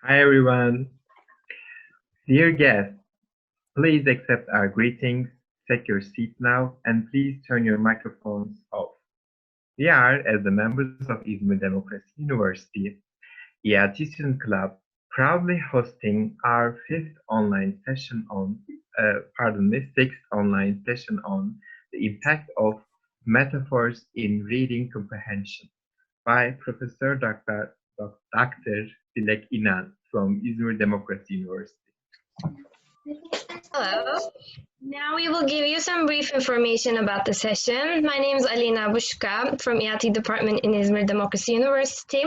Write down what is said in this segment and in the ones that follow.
Hi everyone. Dear guests, please accept our greetings, take your seat now, and please turn your microphones off. We are, as the members of İZMIR Democracy University, ELT Student Club, proudly hosting our sixth online session on the impact of metaphors in reading comprehension by Professor Dr. DİLEK İNAN from İZMIR Democracy University. Hello. Now we will give you some brief information about the session. My name is ALEYNA ABUŞKA from ELT department in İZMIR Democracy University.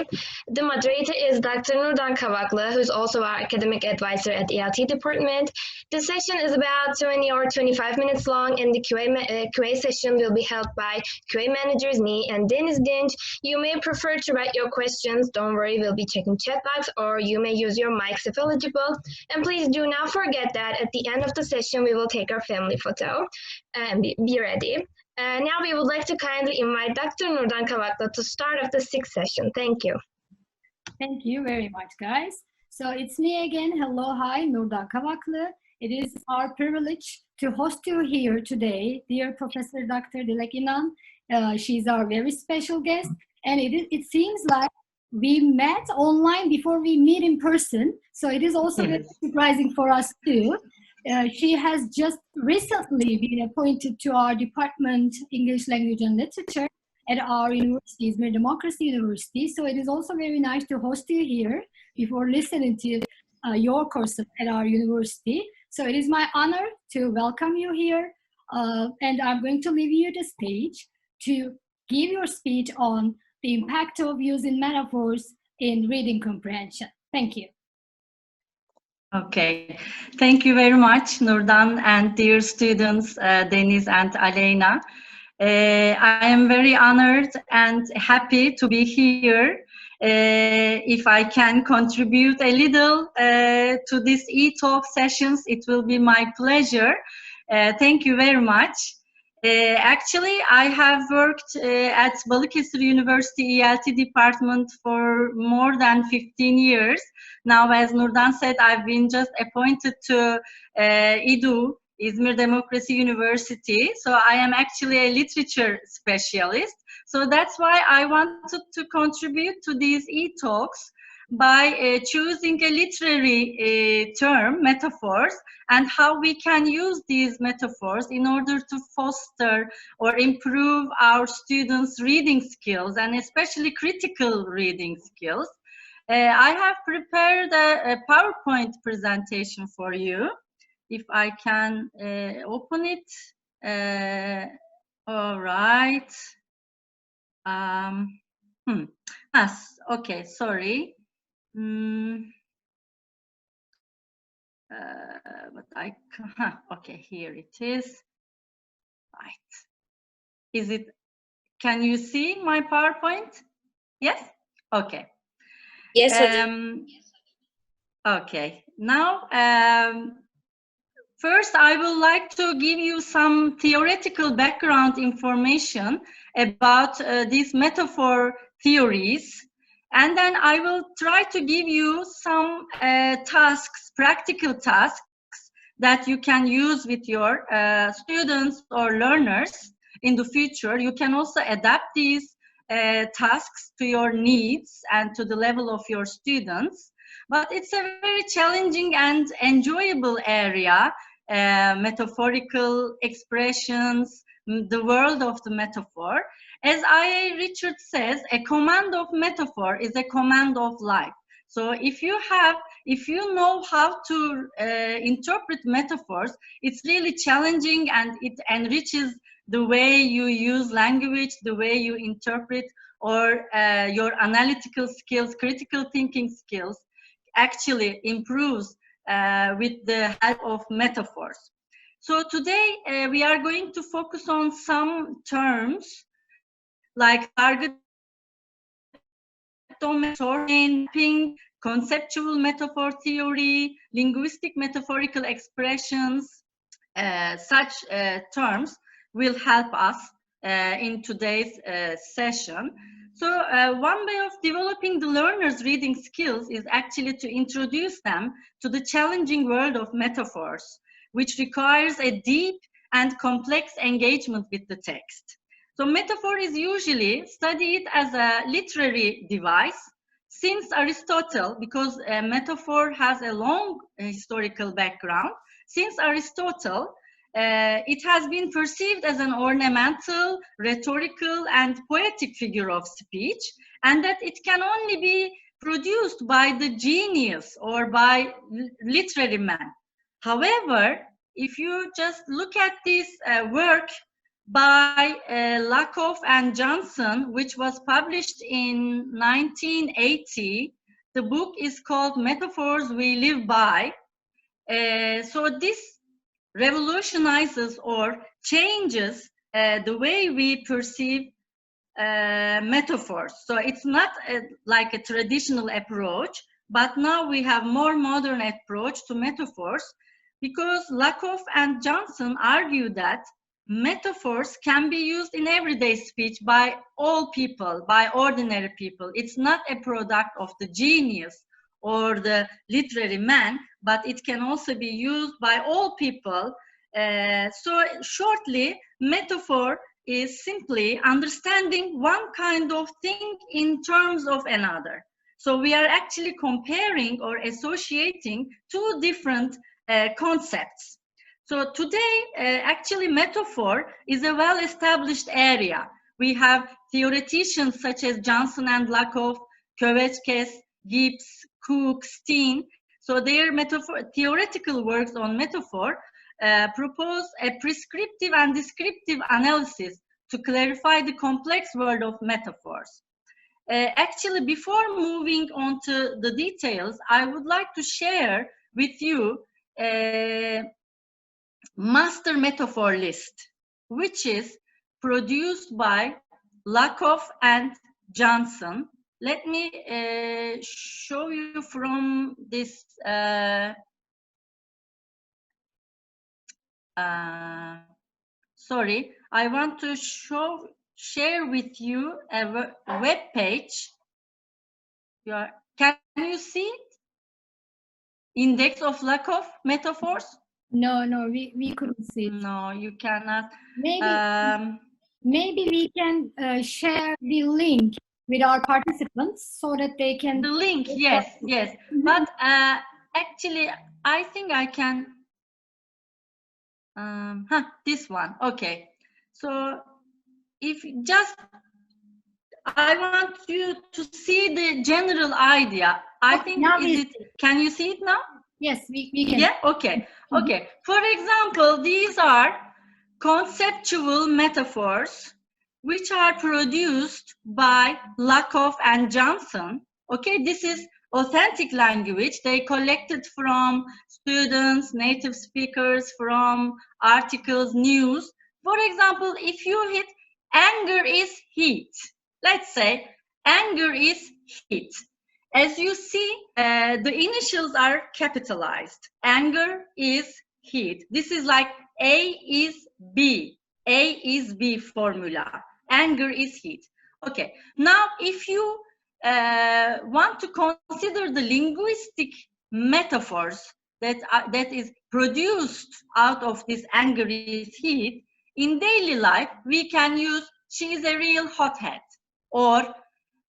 The moderator is Dr. NURDAN KAVAKLI, who's also our academic advisor at ELT department. The session is about 20 or 25 minutes long, and the QA session will be held by QA managers me and DENİZ DİNÇ. You may prefer to write your questions. Don't worry, we'll be checking chat box, or you may use your mics if eligible. And please do not forget that at the end of the session, we will take our family photo and be ready. Now we would like to kindly invite Dr. NURDAN KAVAKLI to start off the sixth session. Thank you. Thank you very much, guys. So it's me again. Hello, hi, NURDAN KAVAKLI. It is our privilege to host you here today, dear Professor Dr. DİLEK İNAN. She's our very special guest, and it seems like we met online before we meet in person. So it is also very surprising for us too. She has just recently been appointed to our department, English Language and Literature, at our university, İZMIR Democracy University. So it is also very nice to host you here before listening to your course at our university. So it is my honor to welcome you here, and I'm going to leave you the stage to give your speech on the impact of using metaphors in reading comprehension. Thank you. Okay, thank you very much, NURDAN, and dear students, DENİZ and ALEYNA. I am very honored and happy to be here. If I can contribute a little to this e-talk sessions, it will be my pleasure. Thank you very much. Actually, I have worked at Balıkesir University ELT department for more than 15 years. Now, as NURDAN said, I've been just appointed to İDU, İZMIR Democracy University. So I am actually a literature specialist. So that's why I wanted to contribute to these e-talks by choosing a literary term, metaphors, and how we can use these metaphors in order to foster or improve our students' reading skills, and especially critical reading skills. I have prepared a PowerPoint presentation for you. If I can open it. All right. Yes, okay, sorry. But I okay, here it is. Right. Is it? Can you see my PowerPoint? Yes. Okay. Yes. Okay. Now, first, I would like to give you some theoretical background information about these metaphor theories. And then I will try to give you some tasks, practical tasks that you can use with your students or learners in the future. You can also adapt these tasks to your needs and to the level of your students. But it's a very challenging and enjoyable area, metaphorical expressions, the world of the metaphor. As I.A. Richard says, a command of metaphor is a command of life. So if you know how to interpret metaphors, it's really challenging, and it enriches the way you use language, the way you interpret, or your analytical skills, critical thinking skills actually improves with the help of metaphors. So today we are going to focus on some terms like target mapping, conceptual metaphor theory, linguistic metaphorical expressions. Such terms will help us in today's session. So one way of developing the learner's reading skills is actually to introduce them to the challenging world of metaphors, which requires a deep and complex engagement with the text. So metaphor is usually studied as a literary device since Aristotle, because a metaphor has a long historical background. Since Aristotle, it has been perceived as an ornamental, rhetorical, and poetic figure of speech, and that it can only be produced by the genius or by literary man. However, if you just look at this work by Lakoff and Johnson, which was published in 1980, the book is called Metaphors We Live By. So this revolutionizes or changes the way we perceive metaphors. So it's not like a traditional approach, but now we have more modern approach to metaphors, because Lakoff and Johnson argue that metaphors can be used in everyday speech by all people, by ordinary people. It's not a product of the genius or the literary man, but it can also be used by all people. So shortly, metaphor is simply understanding one kind of thing in terms of another. So we are actually comparing or associating two different concepts. So today, actually metaphor is a well-established area. We have theoreticians such as Johnson and Lakoff, Kovačkes, Gibbs, Cook, Steen. So their theoretical works on metaphor propose a prescriptive and descriptive analysis to clarify the complex world of metaphors. Actually, before moving on to the details, I would like to share with you a master metaphor list, which is produced by Lakoff and Johnson. Let me show you from this sorry, I want to share with you a web page. Can you see it? Index of Lakoff metaphors? No, we couldn't see it. No, you cannot. Maybe we can share the link with our participants so that they can... The link, yes. But actually, I think I can... this one, okay. So if just... I want you to see the general idea. I think, can you see it now? Yes, we can. Yeah, okay. Okay. For example, these are conceptual metaphors which are produced by Lakoff and Johnson. Okay, this is authentic language. They collected from students, native speakers, from articles, news. For example, if you hit anger is heat, let's say anger is heat. As you see, the initials are capitalized. Anger is heat. This is like A is B. A is B formula. Anger is heat. Okay. Now, if you want to consider the linguistic metaphors that is produced out of this anger is heat, in daily life, we can use she is a real hothead, or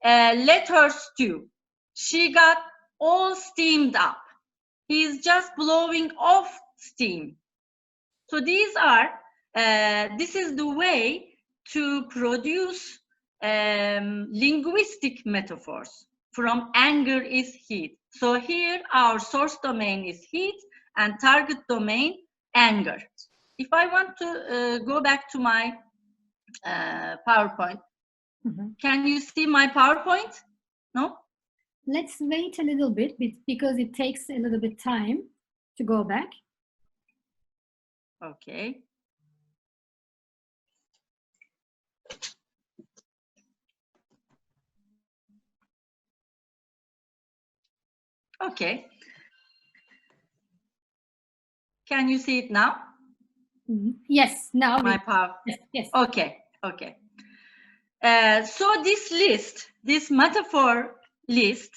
let her stew. She got all steamed up. He's just blowing off steam. So these are, this is the way to produce linguistic metaphors from anger is heat. So here our source domain is heat and target domain anger. If I want to go back to my PowerPoint, can you see my PowerPoint? No? Let's wait a little bit because it takes a little bit time to go back. Okay. Okay. Can you see it now? Yes, now. My power. Yes. Okay. Okay. So this list, this metaphor list,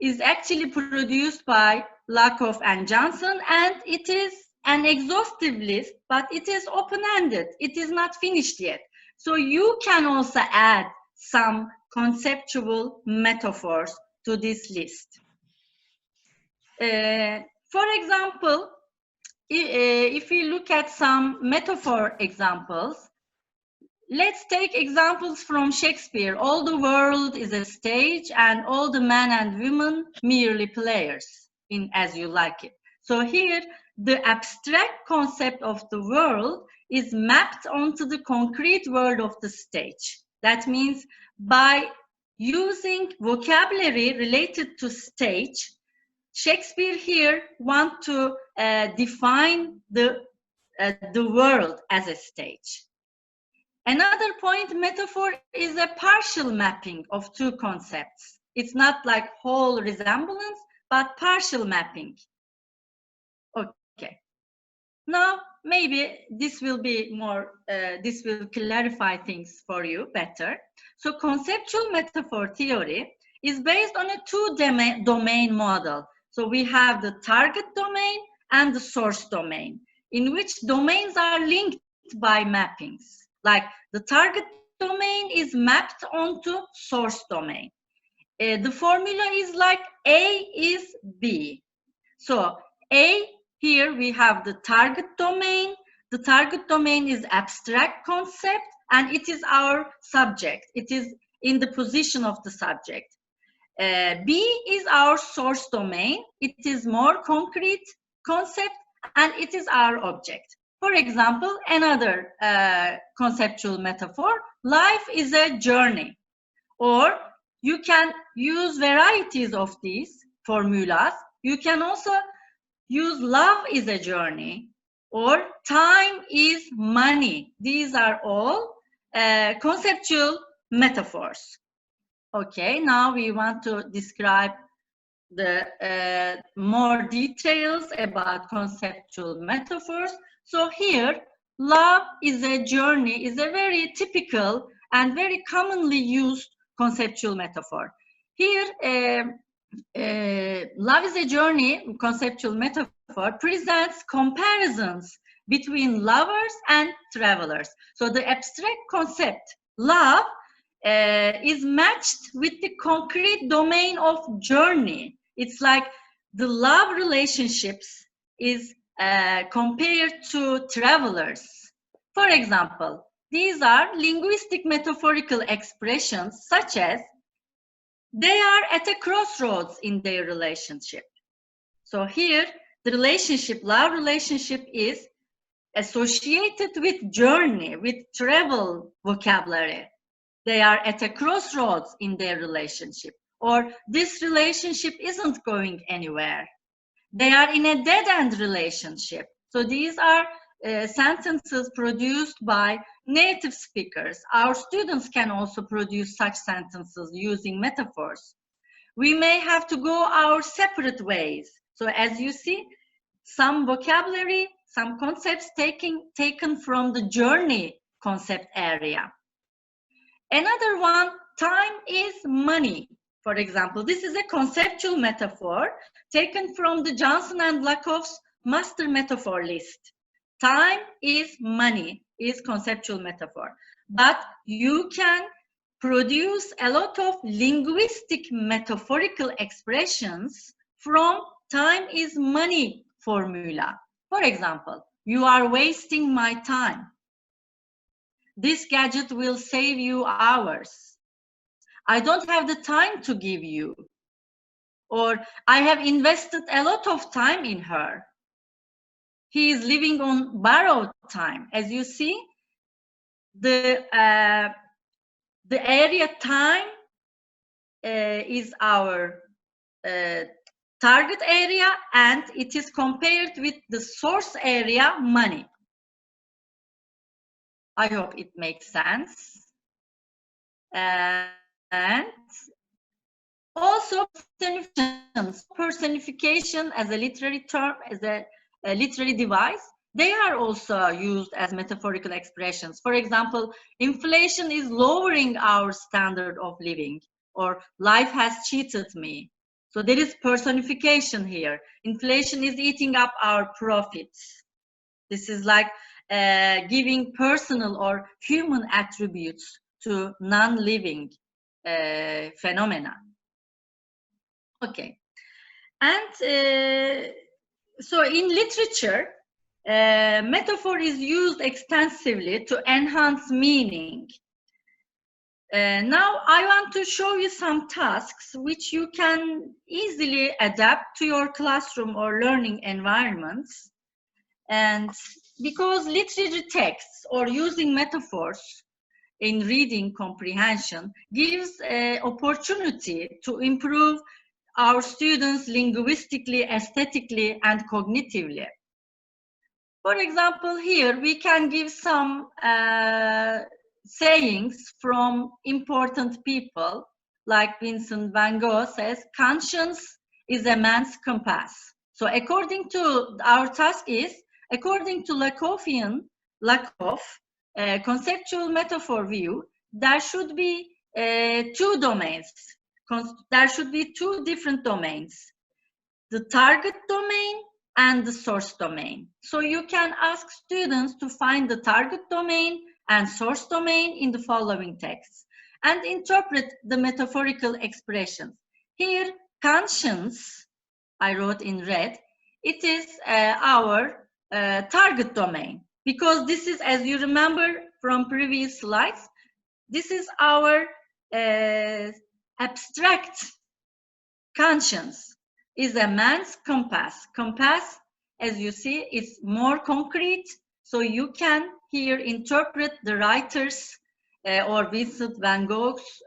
is actually produced by Lakoff and Johnson, and it is an exhaustive list, but it is open-ended. It is not finished yet. So you can also add some conceptual metaphors to this list. For example, if we look at some metaphor examples, let's take examples from Shakespeare. All the world is a stage and all the men and women merely players in As You Like It. So here, the abstract concept of the world is mapped onto the concrete world of the stage. That means by using vocabulary related to stage, Shakespeare here wants to define the world as a stage. Another point, metaphor is a partial mapping of two concepts. It's not like whole resemblance, but partial mapping. Okay. Now, maybe this will be more, this will clarify things for you better. So conceptual metaphor theory is based on a two-domain model. So we have the target domain and the source domain, in which domains are linked by mappings. Like the target domain is mapped onto source domain. The formula is like A is B. So A, here we have the target domain. The target domain is abstract concept and it is our subject. It is in the position of the subject. B is our source domain. It is more concrete concept and it is our object. For example, another conceptual metaphor, life is a journey. Or you can use varieties of these formulas. You can also use love is a journey or time is money. These are all conceptual metaphors. Okay, now we want to describe the more details about conceptual metaphors. So here, love is a journey is a very typical and very commonly used conceptual metaphor. Here, love is a journey conceptual metaphor presents comparisons between lovers and travelers. So the abstract concept, love, is matched with the concrete domain of journey. It's like the love relationships is compared to travelers. For example, these are linguistic metaphorical expressions such as they are at a crossroads in their relationship. So here, the relationship, love relationship is associated with journey, with travel vocabulary. They are at a crossroads in their relationship, or this relationship isn't going anywhere. They are in a dead-end relationship. So these are sentences produced by native speakers. Our students can also produce such sentences using metaphors. We may have to go our separate ways. So as you see, some vocabulary, some concepts taken from the journey concept area. Another one, time is money. For example, this is a conceptual metaphor taken from the Johnson and Lakoff's master metaphor list. Time is money is conceptual metaphor. But you can produce a lot of linguistic metaphorical expressions from time is money formula. For example, you are wasting my time. This gadget will save you hours. I don't have the time to give you. Or I have invested a lot of time in her. He is living on borrowed time. As you see, the area time is our target area and it is compared with the source area money. I hope it makes sense. And also personification as a literary term, as a literary device. they are also used as metaphorical expressions. For example, inflation is lowering our standard of living, or life has cheated me. So there is personification here. Inflation is eating up our profits. This is like giving personal or human attributes to non-living phenomena. Okay. And so in literature, metaphor is used extensively to enhance meaning. Now I want to show you some tasks which you can easily adapt to your classroom or learning environments. And because literary texts or using metaphors in reading comprehension gives an opportunity to improve our students linguistically, aesthetically, and cognitively. For example, here we can give some sayings from important people, like Vincent van Gogh says, "Conscience is a man's compass." So according to our task is, according to Lakoff conceptual metaphor view, there should be two domains. There should be two different domains, the target domain and the source domain. So you can ask students to find the target domain and source domain in the following texts and interpret the metaphorical expressions. Here, conscience, I wrote in red, it is our target domain, because this is, as you remember from previous slides, this is our abstract conscience is a man's compass. Compass, as you see, is more concrete, so you can here interpret the writer's or Vincent van Gogh's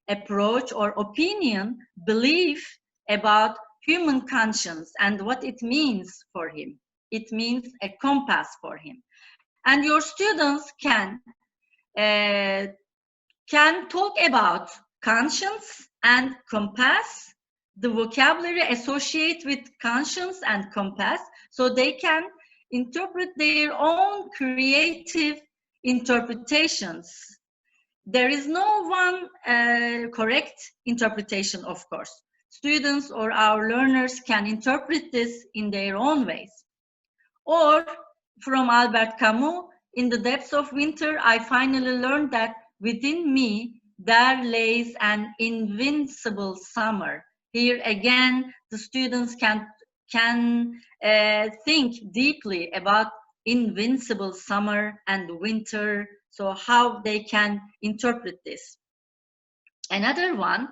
approach or opinion, belief about human conscience and what it means for him. It means a compass for him. And your students can talk about conscience and compass, the vocabulary associated with conscience and compass, so they can interpret their own creative interpretations. There is no one correct interpretation, of course. Students or our learners can interpret this in their own ways. Or from Albert Camus, "In the depths of winter, I finally learned that within me there lays an invincible summer." Here again, the students can think deeply about invincible summer and winter, so how they can interpret this. Another one,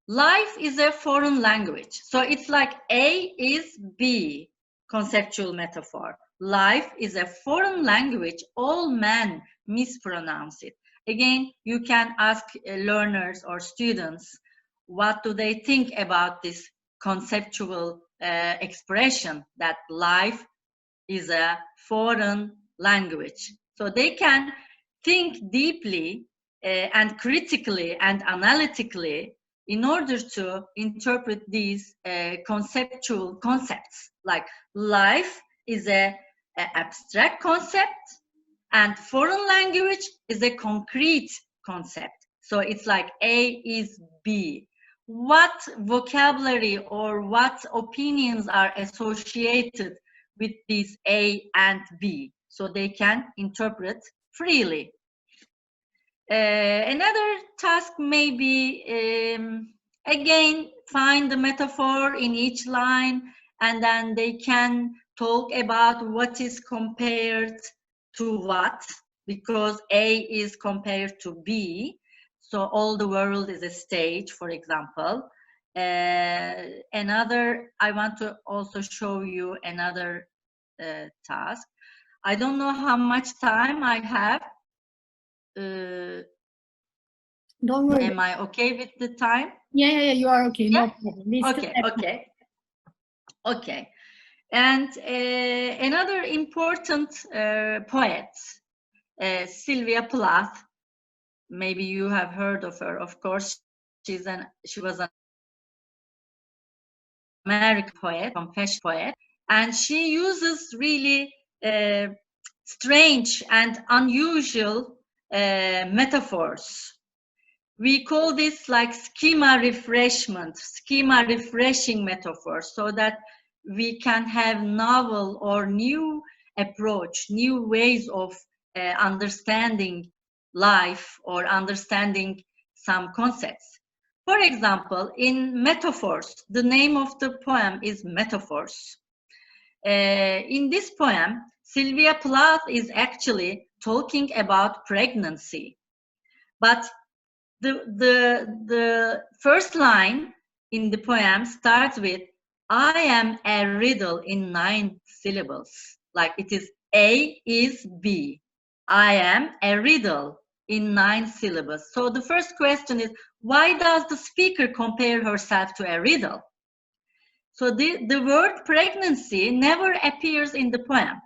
life is a foreign language. So it's like A is B, conceptual metaphor. Life is a foreign language, all men mispronounce it. Again, you can ask learners or students, what do they think about this conceptual expression that life is a foreign language? So they can think deeply and critically and analytically in order to interpret these conceptual concepts, like life is an abstract concept and foreign language is a concrete concept. So it's like A is B. What vocabulary or what opinions are associated with these A and B, so they can interpret freely. Another task may be, again, find the metaphor in each line, and then they can talk about what is compared to what, because A is compared to B. So all the world is a stage, for example. Another, I want to also show you another task. I don't know how much time I have. Don't worry. Am I okay with the time? Yeah, you are okay. Yeah? No problem. Okay. And another important poet, Sylvia Plath. Maybe you have heard of her. Of course, she was an American poet, Confession poet, and she uses really strange and unusual metaphors. We call this like schema refreshment, schema refreshing metaphors, so that we can have novel or new approach, new ways of understanding life or understanding some concepts. For example, in Metaphors, the name of the poem is Metaphors. In this poem, Sylvia Plath is actually talking about pregnancy, but the first line in the poem starts with, I am a riddle in 9 syllables. Like it is A is B. I am a riddle in 9 syllables. So the first question is, why does the speaker compare herself to a riddle? So the word pregnancy never appears in the poem,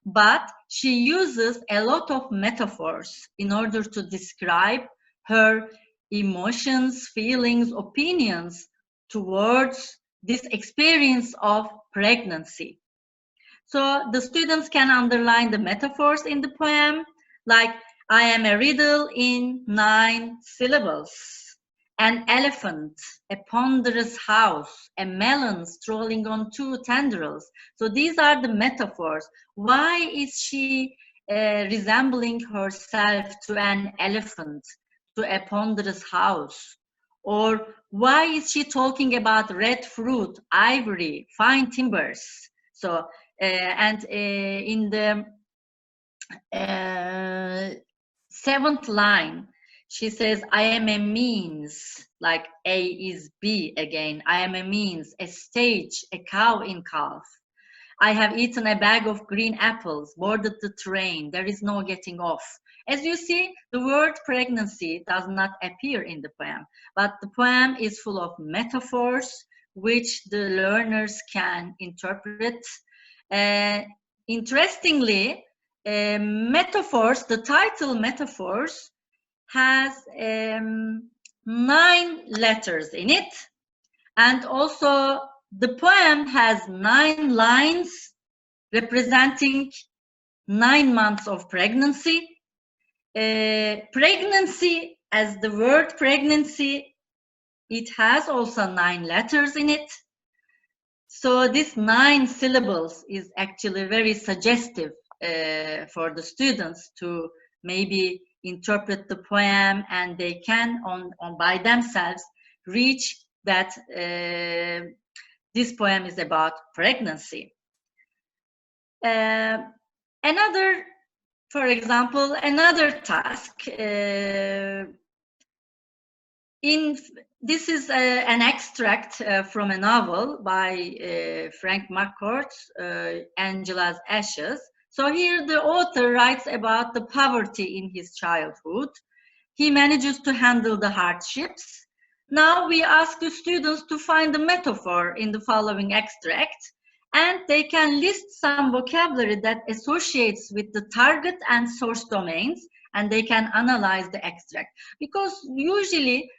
but she uses a lot of metaphors in order to describe her emotions, feelings, opinions towards this experience of pregnancy. So the students can underline the metaphors in the poem, like I am a riddle in 9 syllables, an elephant, a ponderous house, a melon strolling on 2 tendrils. So these are the metaphors. Why is she resembling herself to an elephant, to a ponderous house? Or why is she talking about red fruit, ivory, fine timbers? So, in the 7th line, she says, I am a means, like A is B again. I am a means, a stage, a cow in calf. I have eaten a bag of green apples, boarded the train. There is no getting off. As you see, the word pregnancy does not appear in the poem, but the poem is full of metaphors which the learners can interpret. Interestingly, metaphors, the title Metaphors, has 9 letters in it, and also the poem has 9 lines representing 9 months of pregnancy. Pregnancy, as the word pregnancy, it has also 9 letters in it. So this 9 syllables is actually very suggestive for the students to maybe interpret the poem, and they can by themselves reach that this poem is about pregnancy. For example, another task. This is an extract from a novel by Frank McCourt's Angela's Ashes. So here the author writes about the poverty in his childhood. He manages to handle the hardships. Now we ask the students to find a metaphor in the following extract, and they can list some vocabulary that associates with the target and source domains, and they can analyze the extract. Because usually,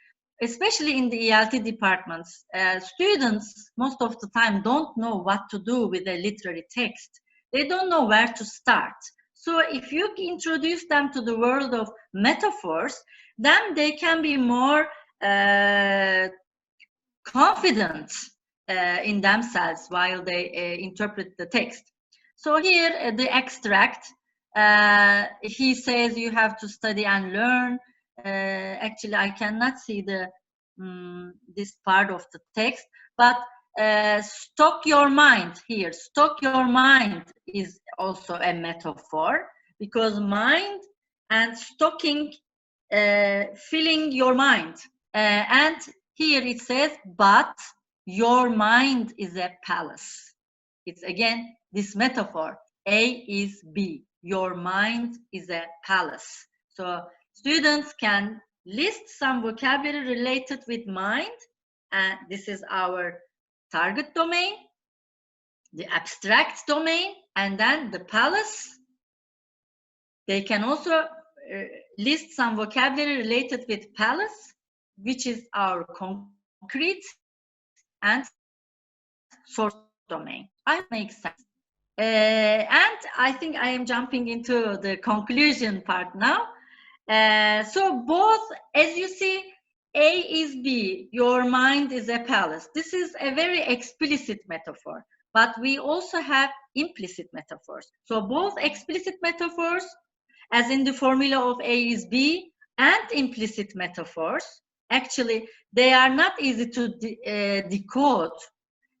especially in the ELT departments, students most of the time don't know what to do with a literary text. They don't know where to start. So if you introduce them to the world of metaphors, then they can be more confident in themselves while they interpret the text. So here, the extract, he says you have to study and learn. Actually, I cannot see the this part of the text, but stock your mind here. Stock your mind is also a metaphor, because mind and stocking, filling your mind. And here it says, but your mind is a palace. It's again this metaphor. A is B. Your mind is a palace. So students can list some vocabulary related with mind, and this is our target domain, the abstract domain, and then the palace. They can also list some vocabulary related with palace, which is our concrete and source domain. I make sense. And I think I am jumping into the conclusion part now. So both, as you see, A is B, your mind is a palace. This is a very explicit metaphor, but we also have implicit metaphors. So both explicit metaphors, as in the formula of A is B, and implicit metaphors, actually, they are not easy to decode,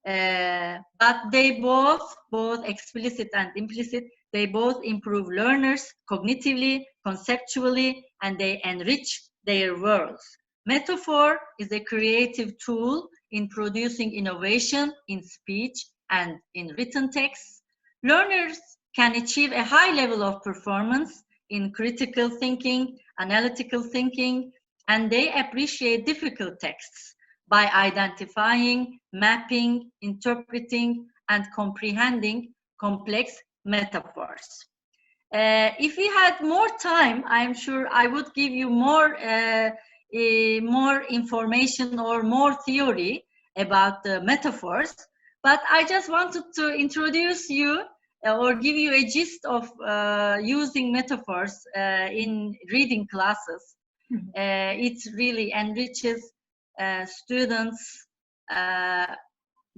but they both explicit and implicit, they both improve learners cognitively, conceptually, and they enrich their worlds. Metaphor is a creative tool in producing innovation in speech and in written texts. Learners can achieve a high level of performance in critical thinking, analytical thinking, and they appreciate difficult texts by identifying, mapping, interpreting, and comprehending complex metaphors. If we had more time, I'm sure I would give you more information or more theory about the metaphors, but I just wanted to introduce you or give you a gist of using metaphors in reading classes. It really enriches students'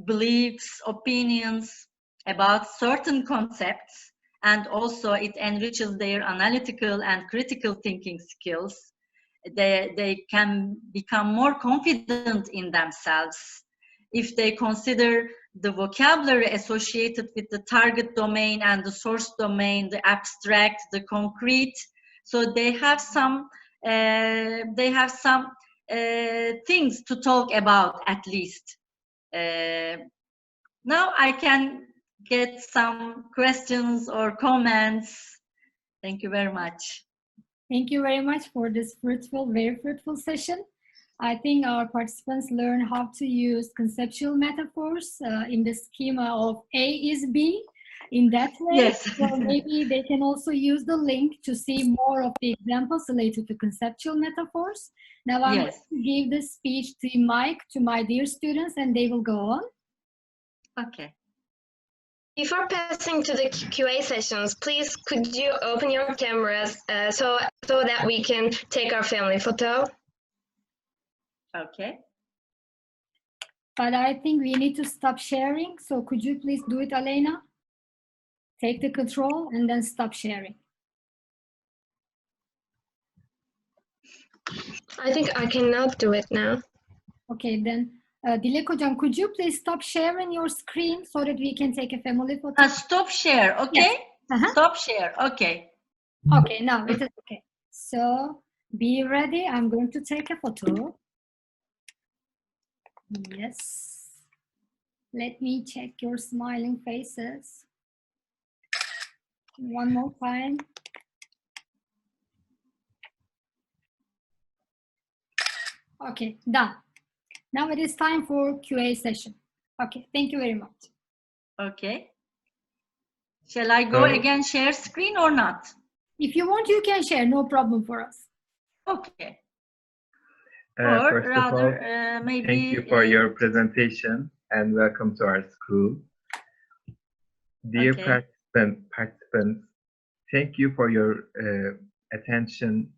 beliefs, opinions about certain concepts, and also it enriches their analytical and critical thinking skills. They can become more confident in themselves if they consider the vocabulary associated with the target domain and the source domain, the abstract, the concrete. So they have some things to talk about, at least. Now I can get some questions or comments. Thank you very much. Thank you very much for this very fruitful session. I think our participants learn how to use conceptual metaphors in the schema of A is B. In that way, yes. So maybe they can also use the link to see more of the examples related to conceptual metaphors. Now I'm going to give the speech to mic to my dear students, and they will go on. Okay. Before passing to the QA sessions, please could you open your cameras so that we can take our family photo? Okay. But I think we need to stop sharing. So could you please do it, ALEYNA? Take the control and then stop sharing. I think I cannot do it now. Okay, then Dilek Hocam, could you please stop sharing your screen so that we can take a family photo? Stop share, okay? Yes. Stop share, okay. Okay, now it is okay. So be ready. I'm going to take a photo. Yes. Let me check your smiling faces. One more time. Okay, done. Now it is time for QA session. Okay, thank you very much. Okay. Shall I go again share screen or not? If you want, you can share, no problem for us. Okay. Or rather, maybe thank you for your presentation and welcome to our school. Dear participants, thank you for your attention.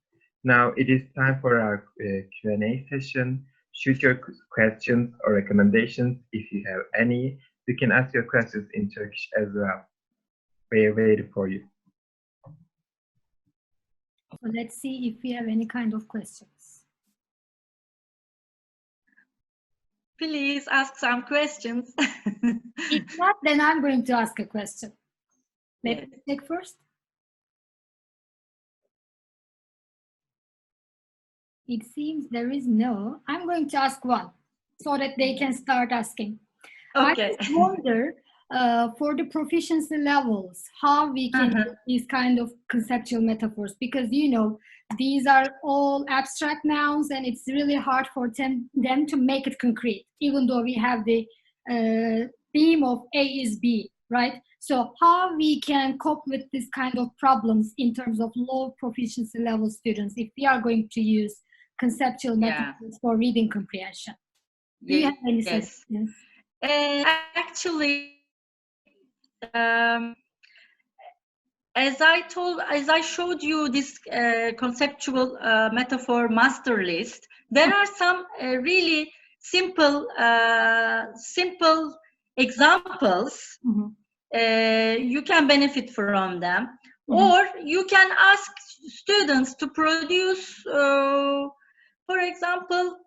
Now it is time for our Q&A session. Shoot your questions or recommendations if you have any. You can ask your questions in Turkish as well. We are waiting for you. So let's see if we have any kind of questions. Please ask some questions. If not, then I'm going to ask a question. Let me take first. It seems there is no. I'm going to ask one so that they can start asking. Okay. I just wonder for the proficiency levels, how we can use these kind of conceptual metaphors, because you know, these are all abstract nouns and it's really hard for them to make it concrete, even though we have the theme of A is B, right? So how we can cope with this kind of problems in terms of low proficiency level students if we are going to use conceptual metaphors for reading comprehension? Do you have any suggestions? Actually, as I showed you this conceptual metaphor master list, there are some really simple examples. You can benefit from them, or you can ask students to produce, for example,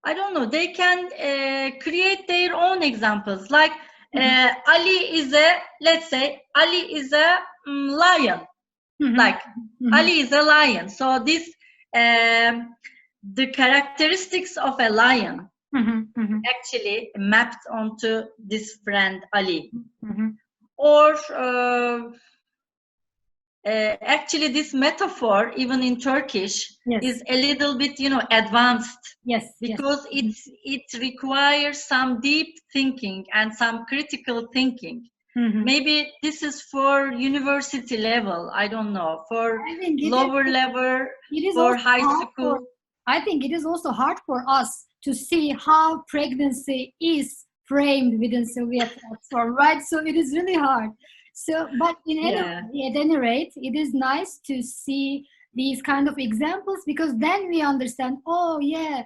I don't know, they can create their own examples, like Ali is a, let's say, Ali is a lion, like Ali is a lion. So this, the characteristics of a lion actually mapped onto this friend Ali. Or actually this metaphor, even in Turkish, is a little bit, you know, advanced. Because it requires some deep thinking and some critical thinking. Maybe this is for university level, I don't know, for lower level, for high school. I think it is also hard for us to see how pregnancy is framed within Soviet platform, right? So it is really hard. So, but at any rate, it is nice to see these kind of examples, because then we understand, oh yeah,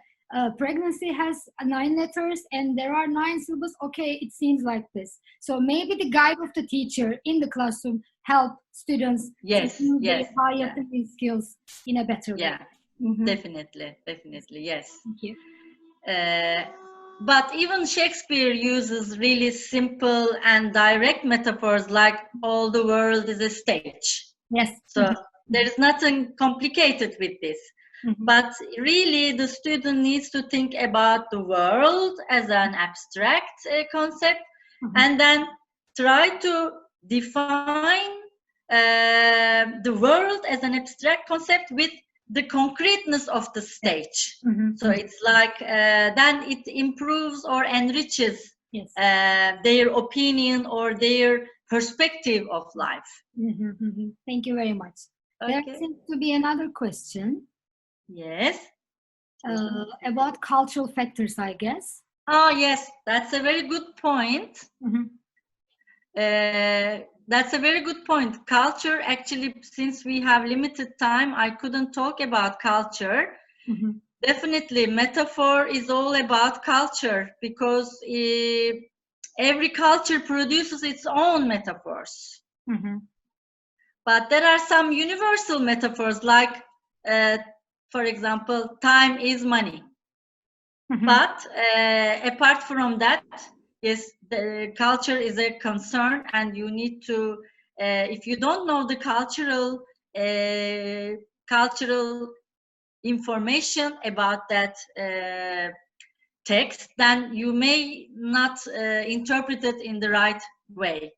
pregnancy has 9 letters and there are 9 syllables. Okay, it seems like this. So maybe the guide of the teacher in the classroom help students to use their higher thinking skills in a better way. Definitely, yes. Thank you. But even Shakespeare uses really simple and direct metaphors, like all the world is a stage. So there is nothing complicated with this. But really, the student needs to think about the world as an abstract concept, and then try to define the world as an abstract concept with the concreteness of the stage. So it's like then it improves or enriches their opinion or their perspective of life. Thank you very much. There seems to be another question. About cultural factors, I guess. Oh yes, that's a very good point. That's a very good point. Culture, actually, since we have limited time, I couldn't talk about culture. Definitely, metaphor is all about culture, because every culture produces its own metaphors. But there are some universal metaphors, like, for example, time is money. But apart from that, yes, the culture is a concern, and you need to, if you don't know the cultural information about that text, then you may not interpret it in the right way.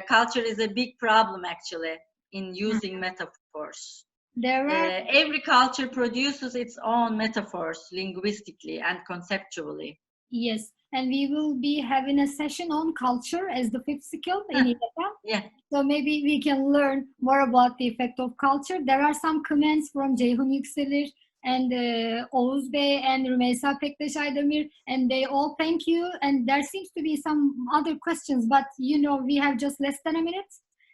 Culture is a big problem, actually, in using metaphors. Every culture produces its own metaphors linguistically and conceptually. Yes, and we will be having a session on culture as the 5th skill in INAN. So maybe we can learn more about the effect of culture. There are some comments from Ceyhun Yükselir and Oğuz Bey and Rümeysa Pektaş Aydemir, and they all thank you. And there seems to be some other questions, but you know, we have just less than a minute.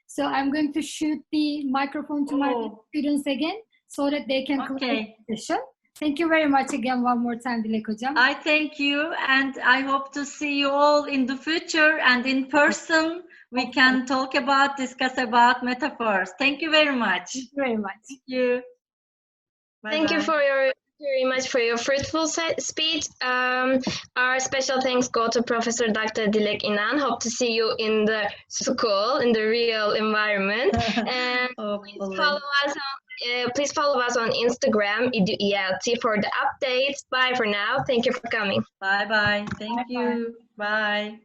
So I'm going to shoot the microphone to my students again, so that they can complete the session. Thank you very much again one more time, Dilek Hocam. I thank you, and I hope to see you all in the future, and in person we can discuss about metaphors. Thank you very much. Thank you very much. Thank you. Thank you very much for your fruitful speech. Our special thanks go to Professor Dr. Dilek İnan. Hope to see you in the school, in the real environment. And please follow us on Instagram, EDUELT, for the updates. Bye for now. Thank you for coming. Bye-bye. Thank you. Bye.